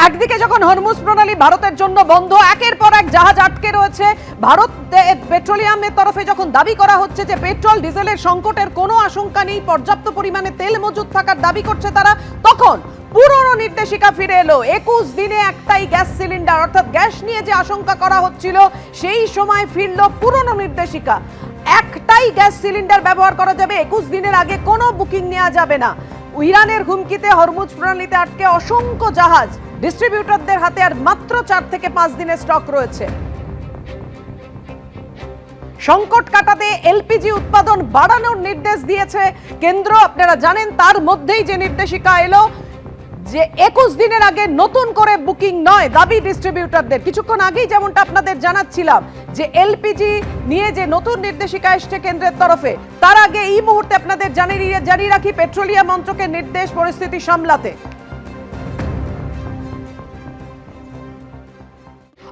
একদিকে যখন হরমুজ প্রণালী ভারতের জন্য বন্ধ, একের পর এক জাহাজ আটকে রয়েছে, ভারত পেট্রোলিয়ামের তরফে যখন দাবি করা হচ্ছে যে পেট্রোল ডিজেলের সংকটের কোনো আশঙ্কা নেই, পর্যাপ্ত পরিমাণে তেল মজুদ থাকার দাবি করছে তারা, তখন পুরনো নির্দেশিকা ফিরে এলো। 21 দিনে একটাই গ্যাস সিলিন্ডার, অর্থাৎ গ্যাস নিয়ে যে আশঙ্কা করা হচ্ছিল সেই সময় ফিরল পুরনো নির্দেশিকা। একটাই গ্যাস সিলিন্ডার ব্যবহার করা যাবে, 21 দিনের আগে কোনো বুকিং নেওয়া যাবে না। ইরানের হুমকিতে হরমুজ প্রণালীতে আটকে অসংখ্য জাহাজ, ডিস্ট্রিবিউটরদের হাতে আর মাত্র 4 থেকে 5 দিনের স্টক রয়েছে। সংকট কাটাতে এলপিজি উৎপাদন বাড়ানোর নির্দেশ দিয়েছে কেন্দ্র। আপনারা জানেন তার মধ্যেই যে নির্দেশিকা এলো যে 21 দিনের আগে নতুন করে বুকিং নয়, দাবি ডিস্ট্রিবিউটরদের। কিছুক্ষণ আগেই যেমনটা আপনাদের জানাচ্ছিলাম যে এলপিজি নিয়ে যে নতুন নির্দেশিকা এসছে কেন্দ্রের তরফে, তার আগে এই মুহূর্তে আপনাদের জানিয়ে রাখি পেট্রোলিয়াম মন্ত্রকের নির্দেশ পরিস্থিতি সামলাতে।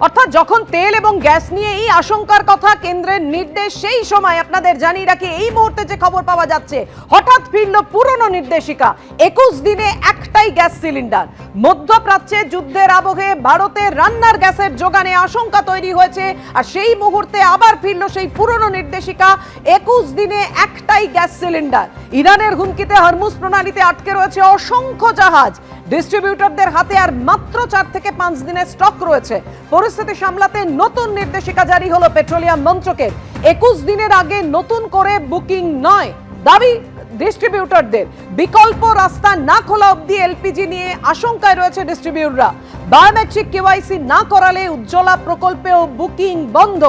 অর্থাৎ যখন তেল এবং গ্যাস নিয়ে এই আশঙ্কার কথা কেন্দ্রের নির্দেশ, সেই সময় আপনাদের জানিয়ে রাখি এই মুহূর্তে যে খবর পাওয়া যাচ্ছে, হঠাৎ ফিরল পুরনো নির্দেশিকা। 21 দিনে একটাই গ্যাস সিলিন্ডার। মধ্যপ্রাচ্যে যুদ্ধের আবহে ভারতের রান্নার গ্যাসের যোগানে আশঙ্কা তৈরি হয়েছে, আর সেই মুহূর্তে আবার ফিরল সেই পুরনো নির্দেশিকা, 21 দিনে একটাই গ্যাস সিলিন্ডার। ইরানের হুমকিতে হরমুজ প্রণালীতে আটকে রয়েছে অসংখ্য জাহাজ, ডিস্ট্রিবিউটরদের হাতে আর মাত্র 4 থেকে 5 দিনের স্টক রয়েছে। পরিস্থিতি সামলাতে নতুন নির্দেশিকা জারি হলো পেট্রোলিয়াম মন্ত্রকের। 21 দিনের আগে নতুন করে বুকিং নয়, দাবি ডিস্ট্রিবিউটরদের। বিকল্প রাস্তা না খোলা অবধি এলপিজি নিয়ে আশঙ্কায় রয়েছে ডিস্ট্রিবিউটররা। বায়োমেট্রিক কেওয়াইসি না করালে উজ্জ্বলা প্রকল্পেও বুকিং বন্ধ।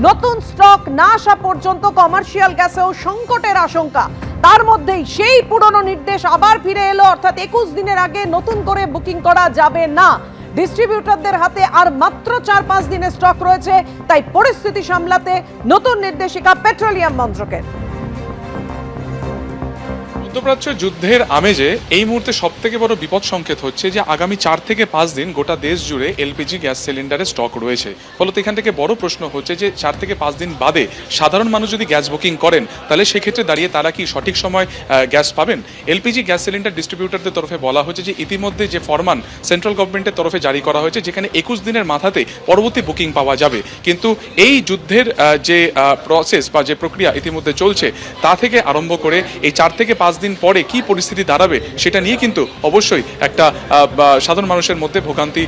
নতুন স্টক না আসা পর্যন্ত কমার্শিয়াল গ্যাসেও সংকটের আশঙ্কা। তার মধ্যেই সেই পুরনো নির্দেশ আবার ফিরে এলো, অর্থাৎ 21 দিনের আগে নতুন করে বুকিং করা যাবে না। ডিস্ট্রিবিউটরদের হাতে আর মাত্র 4-5 দিনের স্টক রয়েছে, তাই পরিস্থিতি সামলাতে নতুন নির্দেশিকা পেট্রোলিয়াম মন্ত্রকের। মধ্যপ্রাচ্য যুদ্ধের আমেজে এই মুহূর্তে সব থেকে বড় বিপদ সংকেত হচ্ছে যে আগামী 4 থেকে 5 দিন গোটা দেশ জুড়ে এলপিজি গ্যাস সিলিন্ডারের স্টক রয়েছে। ফলত এখান থেকে বড় প্রশ্ন হচ্ছে যে 4 থেকে 5 দিন বাদে সাধারণ মানুষ যদি গ্যাস বুকিং করেন, তাহলে সেক্ষেত্রে দাঁড়িয়ে তারা কি সঠিক সময় গ্যাস পাবেন? এলপিজি গ্যাস সিলিন্ডার ডিস্ট্রিবিউটরদের তরফে বলা হচ্ছে যে ইতিমধ্যে যে ফরমান সেন্ট্রাল গভর্নমেন্টের তরফে জারি করা হয়েছে, যেখানে 21 দিনের মাথাতে পরবর্তী বুকিং পাওয়া যাবে। কিন্তু এই যুদ্ধের যে প্রসেস বা যে প্রক্রিয়া ইতিমধ্যে চলছে, তা থেকে আরম্ভ করে এই 4 থেকে 5 দিন পরে কি পরিস্থিতি দাঁড়াবে সেটা নিয়ে কিন্তু অবশ্যই একটা সাধারণ মানুষের মধ্যে ভোগান্তি,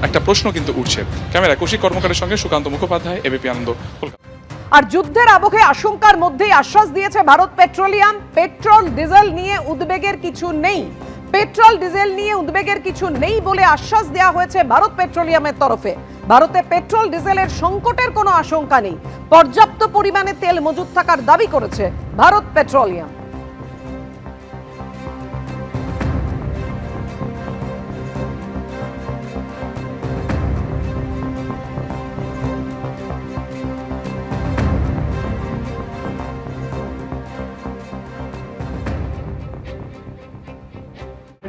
একটা প্রশ্ন কিন্তু উঠছে। ক্যামেরা কৌশিক কর্মকারের সঙ্গে সুকান্ত মুখোপাধ্যায়, এবিপি আনন্দ, কলকাতা। আর যুদ্ধের আবহে আশঙ্কার মধ্যেই আশ্বাস দিয়েছে ভারত পেট্রোলিয়াম, পেট্রোল ডিজেল নিয়ে উদ্বেগের কিছু নেই। পেট্রোল ডিজেল নিয়ে উদ্বেগের কিছু নেই বলে আশ্বাস দেওয়া হয়েছে ভারত পেট্রোলিয়ামের তরফে। ভারতে পেট্রোল ডিজেলের সংকটের কোনো আশঙ্কা নেই, পর্যাপ্ত পরিমাণে তেল মজুদ থাকার দাবি করেছে ভারত পেট্রোলিয়াম।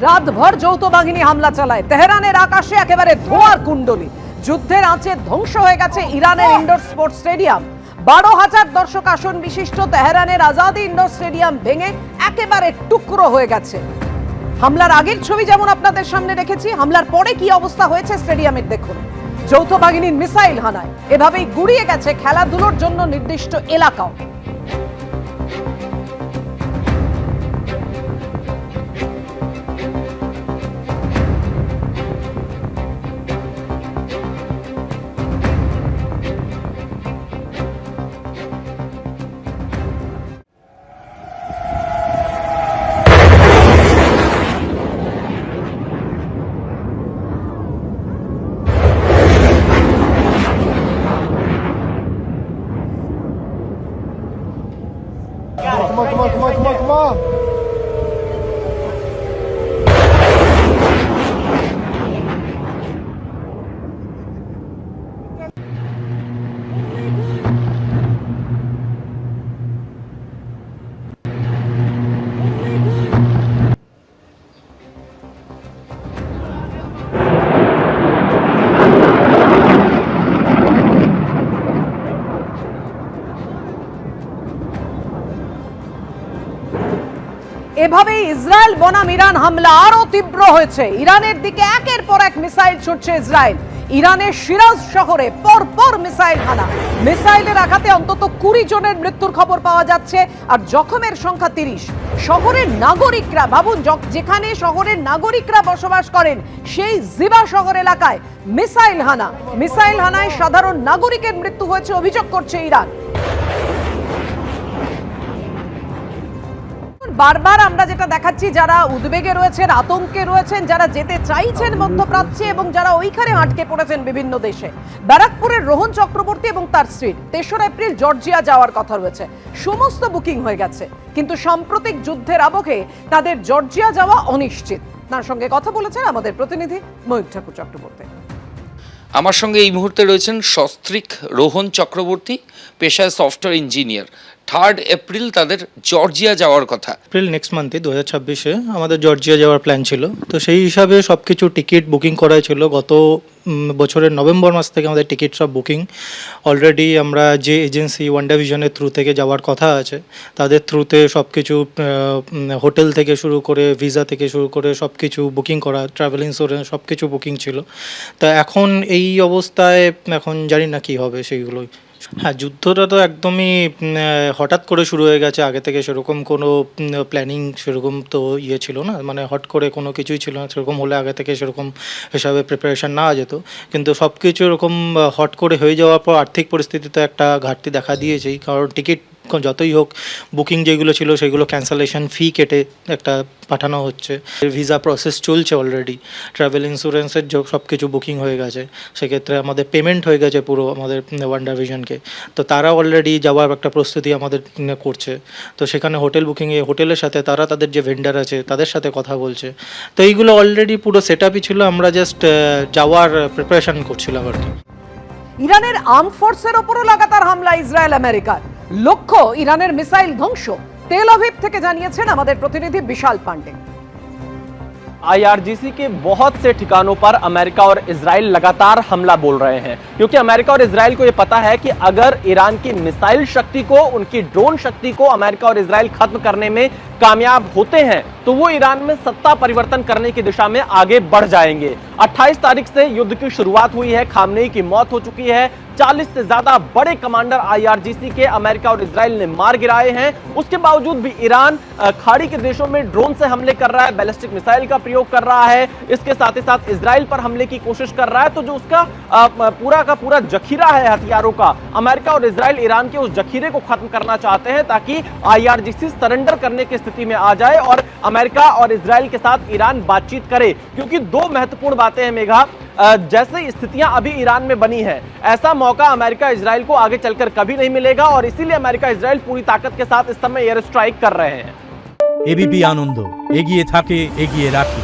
রাতভর যৌথ বাহিনী হামলা চালায়, তেহরানের আকাশে একেবারে ধোঁয়ার কুণ্ডলী। যুদ্ধের আঁচে ধ্বংস হয়ে গেছে ইরানের ইনডোর স্পোর্টস স্টেডিয়াম। 12,000 দর্শক আসন বিশিষ্ট তেহরানের আজাদি ইনডোর স্টেডিয়াম ভেঙে একেবারে টুকরো হয়ে গেছে। হামলার আগের ছবি যেমন আপনাদের সামনে রেখেছি, হামলার পরে কি অবস্থা হয়েছে স্টেডিয়ামের দেখুন। যৌথ বাহিনীর মিসাইল হানায় এভাবেই গুড়িয়ে গেছে খেলাধুলোর জন্য নির্দিষ্ট এলাকাও। এভাবেই ইসরায়েল বনাম ইরান হামলা আরো তীব্র হয়েছে। ইরানের দিকে একের পর এক মিসাইল ছুটছে ইসরায়েল। ইরানের সিরাজ শহরে পরপর মিসাইল হানা। মিসাইলের আঘাতে অন্তত 20 জনের মৃত্যুর খবর পাওয়া যাচ্ছে, আর জখমের সংখ্যা 30। শহরের নাগরিকরা, ভাবুন, যেখানে শহরের নাগরিকরা বসবাস করেন সেই জিবা শহর এলাকায় মিসাইল হানা। মিসাইল হানায় সাধারণ নাগরিকের মৃত্যু হয়েছে অভিযোগ করছে ইরান। বারবার আমরা যেটা দেখাচ্ছি, যারা উদ্বেগে রয়েছেন, আতঙ্কে রয়েছেন, যারা যেতে চাইছেন মধ্যপ্রাচ্যে এবং যারা ওইখানে আটকে পড়েছেন বিভিন্ন দেশে, ব্যারাকপুরের রোহন চক্রবর্তী এবং তার স্ত্রীর 3রা এপ্রিল জর্জিয়া যাওয়ার কথা রয়েছে। সমস্ত বুকিং হয়ে গেছে, কিন্তু সাম্প্রতিক যুদ্ধের আবহে তাদের জর্জিয়া যাওয়া অনিশ্চিত। তার সঙ্গে কথা বলেছেন আমাদের প্রতিনিধি ময়ূর ঠাকুর চক্রবর্তী। আমার সঙ্গে এই মুহূর্তে রয়েছেন সস্ত্রীক রোহন চক্রবর্তী, পেশায় সফটওয়্যার ইঞ্জিনিয়ার। 3 এপ্রিল তাদের জর্জিয়া যাওয়ার কথা। এপ্রিল নেক্সট মান্থে 2026-এ আমাদের জর্জিয়া যাওয়ার প্ল্যান ছিল। তো সেই হিসাবে সব কিছু টিকিট বুকিং করা ছিল। গত বছরের নভেম্বর মাস থেকে আমাদের টিকিট সব বুকিং অলরেডি। আমরা যে এজেন্সি ওয়ান্ডা ভিশনের থ্রু থেকে যাওয়ার কথা আছে, তাদের থ্রুতে সব কিছু হোটেল থেকে শুরু করে ভিসা থেকে শুরু করে সব কিছু বুকিং করা, ট্রাভেল ইন্স্যুরেন্স সব কিছু বুকিং ছিল। তা এখন এই অবস্থায় এখন জানি না কী হবে সেইগুলোই। হ্যাঁ, যুদ্ধটা তো একদমই হঠাৎ করে শুরু হয়ে গেছে। আগে থেকে সেরকম কোনো প্ল্যানিং সেরকম তো ছিল না, মানে হট করে কোনো কিছুই ছিল না। সেরকম হলে আগে থেকে সেরকম হিসাবে প্রিপারেশান নেওয়া যেত, কিন্তু সব কিছু এরকম হট করে হয়ে যাওয়ার পর আর্থিক পরিস্থিতিতে একটা ঘাটতি দেখা দিয়েছেই। কারণ টিকিট যতই হোক, বুকিং যেগুলো ছিল সেগুলো ক্যান্সেলেশন ফি কেটে একটা পাঠানো হচ্ছে। ভিসা প্রসেস চলছে অলরেডি, ট্রাভেল ইন্স্যুরেন্সের সব কিছু বুকিং হয়ে গেছে। সেক্ষেত্রে আমাদের পেমেন্ট হয়ে গেছে পুরো আমাদের ওয়ান্ডা ভিশনকে। তো তারা অলরেডি যাওয়ার একটা প্রস্তুতি আমাদের করছে। তো সেখানে হোটেল বুকিংয়ে, হোটেলের সাথে তারা তাদের যে ভেন্ডার আছে তাদের সাথে কথা বলছে। তো এইগুলো অলরেডি পুরো সেট আপই ছিল, আমরা জাস্ট যাওয়ার প্রিপারেশন করছিলাম আর কি। ইরানের আর্ম ফোর্সের ওপরও লাগাতার হামলা ইসরায়েল আমেরিকার। লক্ষ্য ইরানের মিসাইল ধ্বংস। তেল আভিভ থেকে জানিয়েছেন আমাদের প্রতিনিধি বিশাল পান্ডে। IRGC के बहुत से ठिकानों पर अमेरिका और इजराइल लगातार हमला बोल रहे हैं, क्योंकि अमेरिका और इजराइल को यह पता है कि अगर ईरान की मिसाइल शक्ति को, उनकी ड्रोन शक्ति को अमेरिका और इजराइल खत्म करने में कामयाब होते हैं तो वो ईरान में सत्ता परिवर्तन करने की दिशा में आगे बढ़ जाएंगे। 28 तारीख से युद्ध की शुरुआत हुई है, खामनेई की मौत हो चुकी है, 40 से ज्यादा बड़े कमांडर IRGC के अमेरिका और इजराइल ने मार गिराए हैं। उसके बावजूद भी ईरान खाड़ी के देशों में ड्रोन से हमले कर रहा है, बैलिस्टिक मिसाइल का प्रयोग कर रहा है, इसके साथ ही साथ इजराइल पर हमले की कोशिश कर रहा है। तो जो उसका पूरा का पूरा जखीरा है हथियारों का, अमेरिका और इजराइल ईरान के उस जखीरे को खत्म करना चाहते हैं ताकि IRGC सरेंडर करने की स्थिति में आ जाए और अमेरिका और इजराइल के साथ ईरान बातचीत करे। क्योंकि 2 महत्वपूर्ण बातें हैं मेघा, जैसे स्थितियां अभी ईरान में बनी है, ऐसा मौका अमेरिका इजराइल को आगे चलकर कभी नहीं मिलेगा और इसीलिए अमेरिका इजराइल पूरी ताकत के साथ इस समय एयर स्ट्राइक कर रहे हैं। एबीपी आनंद एगिए थाके एगिए राखे।